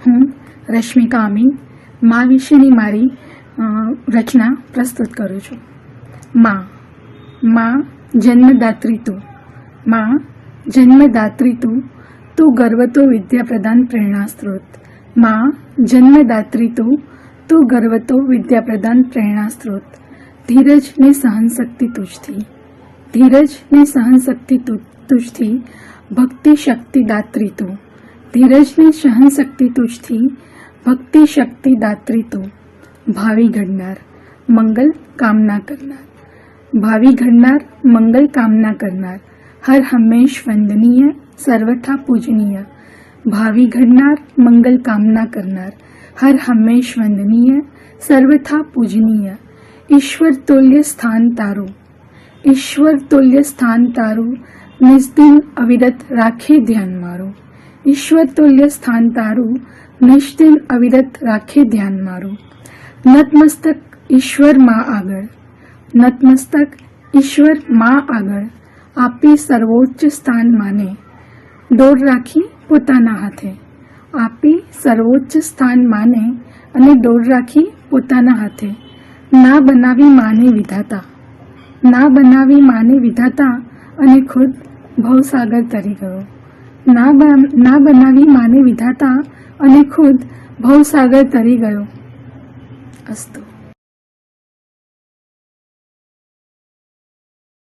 હું રશ્મિકા અમીન મા વિશેની મારી રચના પ્રસ્તુત કરું છું. માં જન્મદાત્રી તું, માં જન્મદાત્રી તું ગર્વતો વિદ્યા પ્રદાન પ્રેરણા સ્ત્રોત. માં જન્મદાત્રી તું ગર્વતો વિદ્યા પ્રદાન પ્રેરણા સ્ત્રોત. ધીરજ ને સહનશક્તિ તુજથી, ધીરજ ને સહનશક્તિ તુજથી ભક્તિ શક્તિ દાત્રી તું. ધીરજ ને સહનશક્તિ તુજથી ભક્તિ શક્તિ દાત્રી તું. ભાવિ ઘડનાર મંગલ કામના કરનાર, ભાવિ ઘડનાર મંગલ કામના કરનાર, હર હંમેશ વંદનીય સર્વથા પૂજનીય. ભાવિ ઘડનાર મંગલ કામના કરનાર, હર હંમેશ વંદનીય સર્વથા પૂજનીય. ઈશ્વર તુલ્ય સ્થાન તારું, ઈશ્વર તુલ્ય સ્થાન તારું, નિસ્દિન અવિરત રાખે ધ્યાન મારું. ઈશ્વર તુલ્ય સ્થાન તારું, નિસ્દિન અવિરત રાખે ધ્યાન મારું. નતમસ્તક ઈશ્વર માં આગળ, નતમસ્તક ઈશ્વર માં આગળ, આપી સર્વોચ્ચ સ્થાન માને, દોર રાખી પોતાના હાથે. આપી સર્વોચ્ચ સ્થાન માને અને દોર રાખી પોતાના હાથે. ના બનાવી માને વિધાતા, ના બનાવી માને વિધાતા અને ખુદ ભવસાગર તરી ગયો. ના બનાવી માને વિધાતા અને ખુદ ભવસાગર તરી ગયો. અસ્તુ.